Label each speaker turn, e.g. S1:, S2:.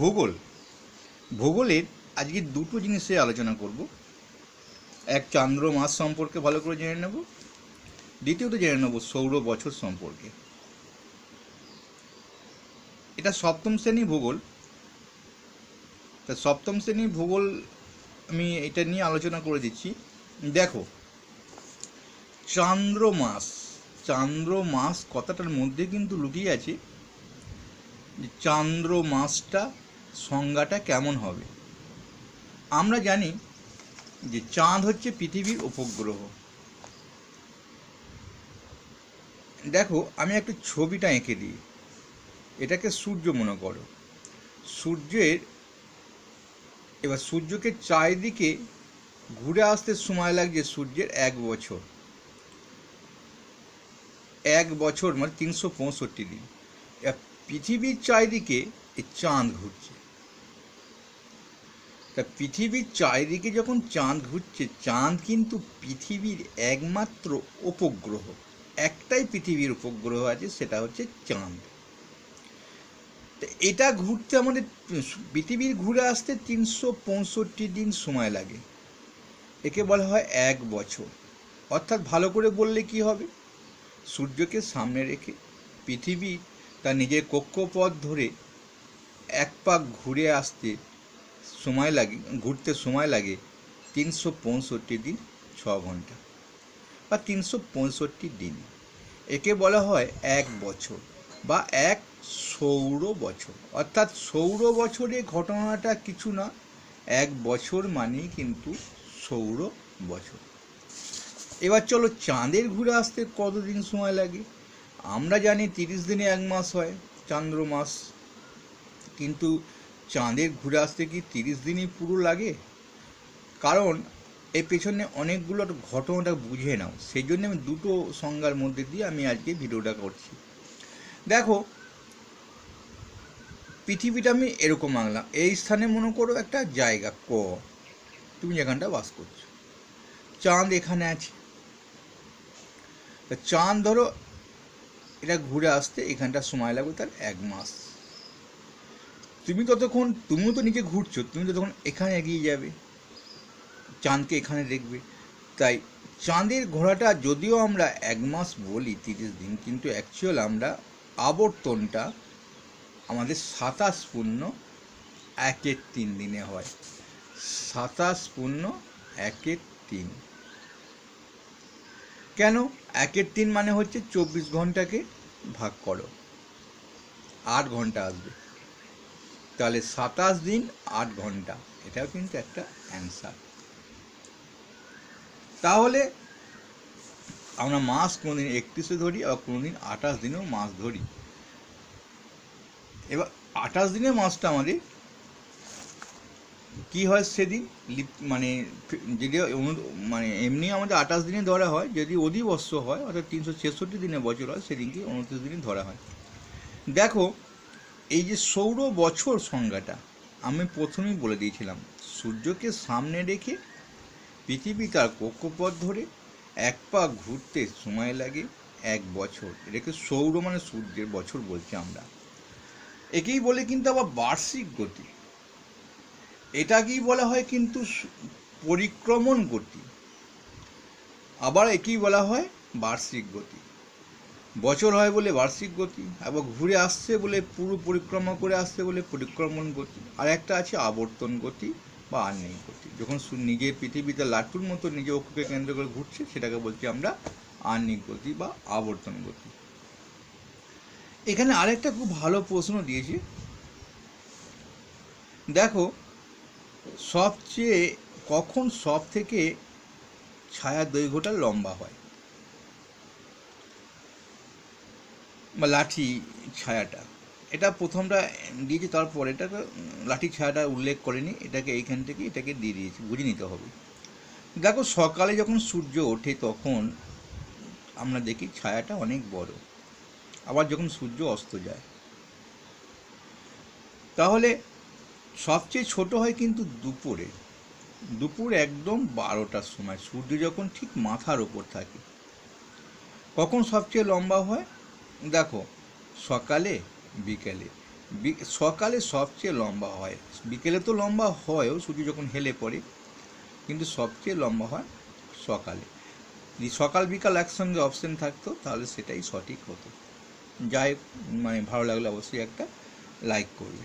S1: ভূগোল ভূগোলের আজকে দুটো জিনিসে আলোচনা করব। এক, চান্দ্র মাস সম্পর্কে ভালো করে জেনে নেব। দ্বিতীয়ত জেনে নেব সৌর বছর সম্পর্কে। এটা সপ্তম শ্রেণী ভূগোল। তা সপ্তম শ্রেণী ভূগোল আমি এটা নিয়ে আলোচনা করে দিচ্ছি। দেখো, চান্দ্র মাস কথাটার মধ্যে কিন্তু লুকিয়ে আছে যে চান্দ্র মাসটা সংজ্ঞাটা কেমন হবে। আমরা জানি যে চাঁদ হচ্ছে পৃথিবীর উপগ্রহ। দেখো, আমি একটা ছবিটা এঁকে দিই। এটাকে সূর্য মনে করো। সূর্যকে চারিদিকে ঘুরে আসতে সময় লাগছে সূর্যের 1 বছর। 1 বছর মানে 365 দিন। পৃথিবীর চারিদিকে এই চাঁদ ঘুরছে। তা পৃথিবীর চারিদিকে যখন চাঁদ ঘুরছে, চাঁদ কিন্তু পৃথিবীর একমাত্র উপগ্রহ। একটাই পৃথিবীর উপগ্রহ আছে, সেটা হচ্ছে চাঁদ। এটা ঘুরতে আমাদের পৃথিবীর ঘুরে আসতে 365 দিন সময় লাগে। একে বলা হয় 1 বছর। অর্থাৎ ভালো করে বললে কি হবে, সূর্যকে সামনে রেখে পৃথিবী তার নিজের কক্ষপথ ধরে এক পাক ঘুরে আসতে ঘুরতে সময় লাগে 365 দিন 6 ঘন্টা বা 365 দিন। একে বলা হয় 1 বছর বা এক সৌর বছর। অর্থাৎ সৌর বছরে ঘটনাটা কিছু না, 1 বছর মানেই কিন্তু সৌর বছর। এবার চলো, চাঁদের ঘুরে আসতে কতদিন সময় লাগে। আমরা জানি 30 দিনে 1 মাস হয়, চান্দ্র মাস। কিন্তু চাঁদের ঘুরে আসতে কি 30 দিনই পুরো লাগে? কারণ এর পেছনে অনেকগুলো ঘটনাটা বুঝে নাও। সেই জন্য আমি দুটো সংজ্ঞার মধ্যে দিয়ে আমি আজকে ভিডিওটা করছি। দেখো, পৃথিবীটা আমি এরকম আনলাম। এই স্থানে মনে করো একটা জায়গা তুমি যেখানটা বাস করছো। চাঁদ এখানে আছে। চাঁদ ধরো এটা ঘুরে আসতে এখানটা সময় লাগবে তার 1 মাস। তুমিও তো নিজে ঘুরছো, তুমি তো তখন এখানে এগিয়ে যাবে, চাঁদকে এখানে দেখবে। তাই চাঁদের ঘোরাটা যদিও আমরা 1 মাস বলি, 30 দিন, কিন্তু অ্যাকচুয়াল আমরা আবর্তনটা আমাদের 27+1+3 দিনে হয়। 27+1+3। কেন 1/3 মানে হচ্ছে 24 ঘন্টাকে ভাগ করো, 8 ঘন্টা আসবে। তাহলে 27 দিন 8 ঘন্টা, এটাও কিন্তু একটা অ্যান্সার। তাহলে আমরা মাস কোনোদিন 31-এ ধরি, আর কোনোদিন 28 দিনেও মাস ধরি। এবার 28 দিনের মাসটা আমাদের কি হয় সেদিন, মানে যদি মানে এমনি আমাদের 28 দিনে ধরা হয়। যদি অধিবর্ষ হয়, অর্থাৎ 366 দিনে বছর হয়, সেদিনকে 29 দিনে ধরা হয়। দেখো, এই যে সৌর বছর সংজ্ঞাটা আমি প্রথমেই বলে দিয়েছিলাম। সূর্যকে সামনে রেখে পৃথিবী তার কক্ষপথ ধরে এক পাক ঘুরতে সময় লাগে 1 বছর। এটাকে সৌর মানে সূর্যের বছর বলছি আমরা। একেই বলে কিন্তু আবার বার্ষিক গতি। এটাকেই বলা হয় কিন্তু পরিক্রমণ গতি। আবার একেই বলা হয় বার্ষিক গতি। বছর হয় বলে বার্ষিক গতি, আবার ঘুরে আসছে বলে, পুরো পরিক্রমা করে আসছে বলে পরিক্রমণ গতি। আর একটা আছে আবর্তন গতি বা আহ্নিক গতি। যখন নিজের পৃথিবীতে লাটুর মতো নিজের অক্ষকে কেন্দ্র করে ঘুরছে, সেটাকে বলছি আমরা আহ্নিক গতি বা আবর্তন গতি। এখানে আরেকটা খুব ভালো প্রশ্ন দিয়েছি। দেখো, কখন সব থেকে ছায়া দৈর্ঘ্যটা লম্বা হয়, বা লাঠি ছায়াটা। এটা প্রথমটা দিয়েছি, তারপর এটাকে লাঠি ছায়াটা উল্লেখ করেনি, এটাকে এইখান থেকে এটাকে দিয়ে দিয়েছি, বুঝে নিতে হবে। দেখো, সকালে যখন সূর্য ওঠে তখন আমরা দেখি ছায়াটা অনেক বড়। আবার যখন সূর্য অস্ত যায়, তাহলে সবচেয়ে ছোট হয় কিন্তু দুপুর একদম 12টার সময়, সূর্য যখন ঠিক মাথার ওপর থাকে। কখন সবচেয়ে লম্বা হয়? দেখো, সকালে, বিকেলে। সকালে সবচেয়ে লম্বা হয়, বিকেলে তো লম্বা হয়ও সূর্য যখন হেলে পড়ে, কিন্তু সবচেয়ে লম্বা হয় সকালে। যদি সকাল বিকাল একসঙ্গে অপশন থাকতো তাহলে সেটাই সঠিক হতো। যাই, মানে ভালো লাগলে অবশ্যই একটা লাইক করবে।